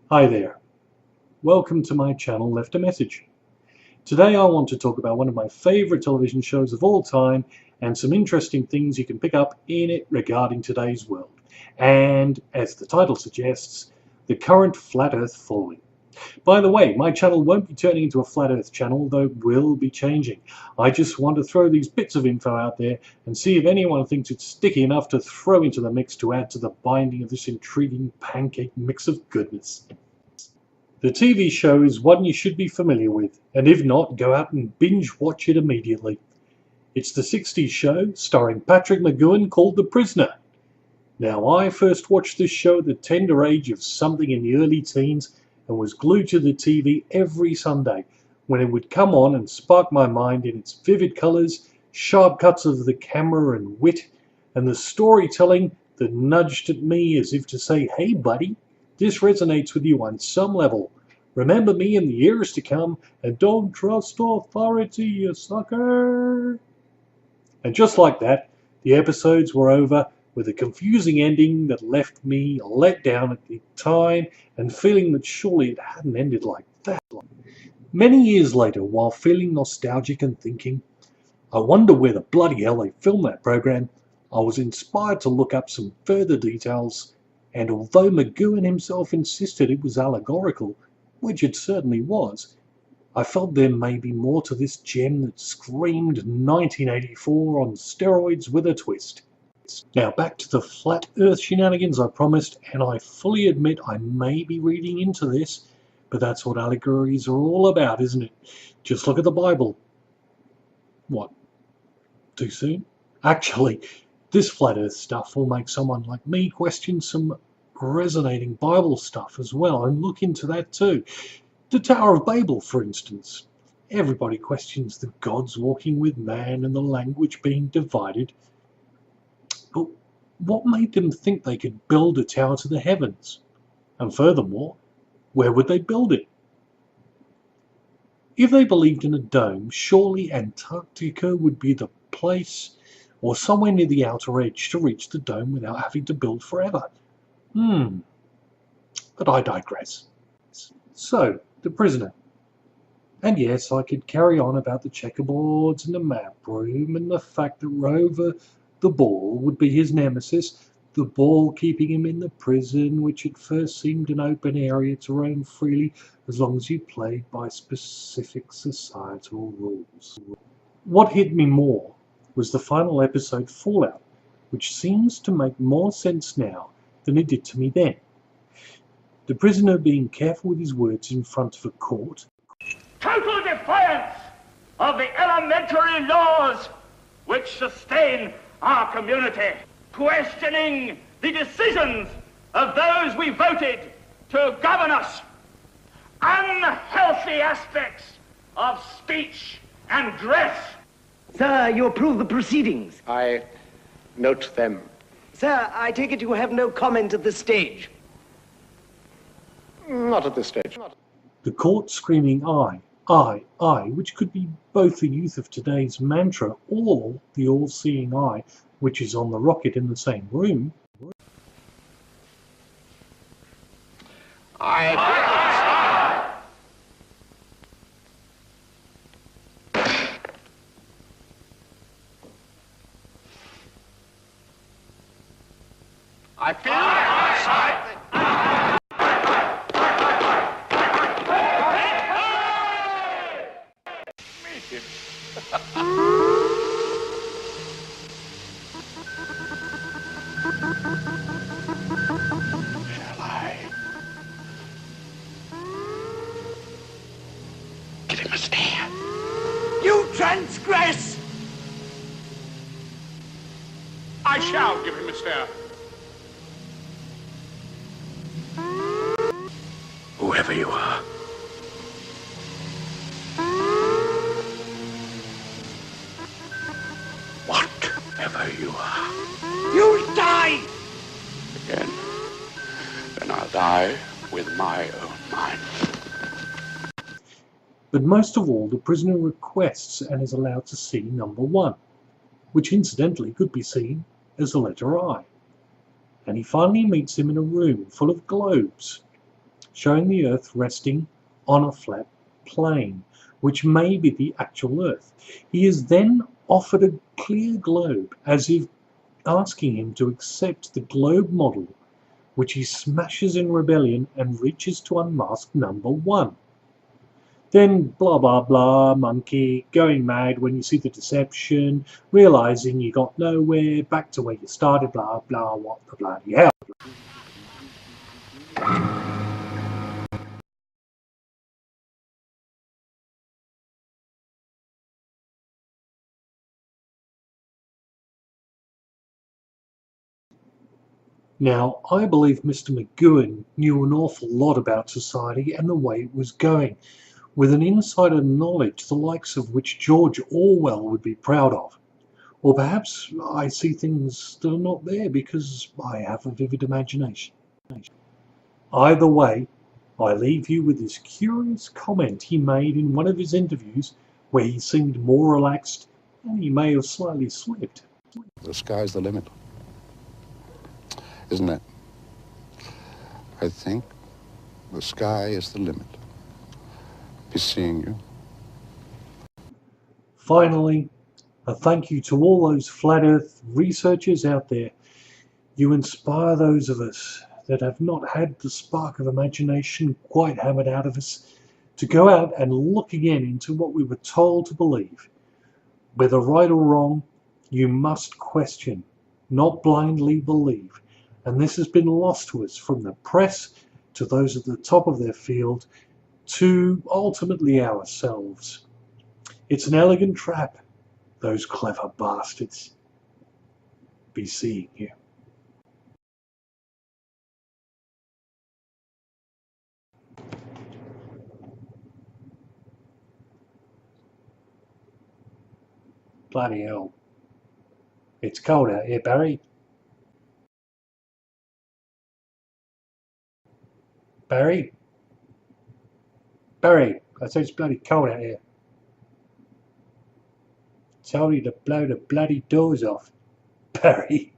Hi there, welcome to my channel Left a Message. Today I want to talk about one of my favourite television shows of all time and some interesting things you can pick up in it regarding today's world. And, as the title suggests, the current flat earth following. By the way, my channel won't be turning into a flat earth channel, though it will be changing. I just want to throw these bits of info out there and see if anyone thinks it's sticky enough to throw into the mix to add to the binding of this intriguing pancake mix of goodness. The TV show is one you should be familiar with, and if not, go out and binge watch it immediately. It's the 60s show starring Patrick Mcgoohan called The Prisoner. Now, I first watched this show at the tender age of something in the early teens and was glued to the TV every Sunday when it would come on and spark my mind in its vivid colours, sharp cuts of the camera and wit, and the storytelling that nudged at me as if to say, "Hey buddy, this resonates with you on some level. Remember me in the years to come, and don't trust authority, you sucker." And just like that, the episodes were over with a confusing ending that left me let down at the time and feeling that surely it hadn't ended like that. Many years later, while feeling nostalgic and thinking, I wonder where the bloody hell they filmed that program, I was inspired to look up some further details, and although Mcgoohan himself insisted it was allegorical, which it certainly was, I felt there may be more to this gem that screamed 1984 on steroids with a twist. Now back to the flat earth shenanigans I promised, and I fully admit I may be reading into this, but that's what allegories are all about, isn't it? Just look at the Bible. What? Too soon? Actually, this flat earth stuff will make someone like me question some resonating Bible stuff as well, and look into that too. The Tower of Babel, for instance. Everybody questions the gods walking with man and the language being divided. But what made them think they could build a tower to the heavens? And furthermore, where would they build it? If they believed in a dome, surely Antarctica would be the place, or somewhere near the outer edge, to reach the dome without having to build forever. But I digress. So, The Prisoner. And yes, I could carry on about the checkerboards and the map room and the fact that Rover the Ball would be his nemesis, the ball keeping him in the prison, which at first seemed an open area to roam freely as long as you played by specific societal rules. What hit me more was the final episode, Fallout, which seems to make more sense now than it did to me then. The prisoner being careful with his words in front of a court. Total defiance of the elementary laws which sustain our community, questioning the decisions of those we voted to govern us, unhealthy aspects of speech and dress. Sir, you approve the proceedings? I note them. Sir, I take it you have no comment at this stage? Not at this stage. The court screaming I, which could be both the youth of today's mantra or the all-seeing eye, which is on the rocket in the same room. I feel Shall I give him a stare? You transgress! I shall give him a stare. Whoever you are. Whatever you are. You'll die! Again. Then I'll die with my own mind. But most of all, the prisoner requests and is allowed to see number 1, which incidentally could be seen as the letter I. And he finally meets him in a room full of globes. showing the Earth resting on a flat plane, which may be the actual Earth. He is then offered a clear globe, as if asking him to accept the globe model, which he smashes in rebellion and reaches to unmask number 1. Then blah blah blah, monkey, going mad when you see the deception, realizing you got nowhere, back to where you started, blah blah, what the bloody hell. Now, I believe Mr. Mcgoohan knew an awful lot about society and the way it was going, with an insider knowledge the likes of which George Orwell would be proud of. Or perhaps I see things that are not there because I have a vivid imagination. Either way, I leave you with this curious comment he made in one of his interviews where he seemed more relaxed and he may have slightly slipped. The sky's the limit, isn't it? I think the sky is the limit. Be seeing you. Finally, a thank you to all those flat earth researchers out there. You inspire those of us that have not had the spark of imagination quite hammered out of us to go out and look again into what we were told to believe. Whether right or wrong, you must question, not blindly believe. And this has been lost to us from the press to those at the top of their field to ultimately ourselves. It's an elegant trap, those clever bastards. Be seeing you. Bloody hell. It's cold out here, Barry. Barry? Barry, I said it's bloody cold out here. Told you to blow the bloody doors off. Barry.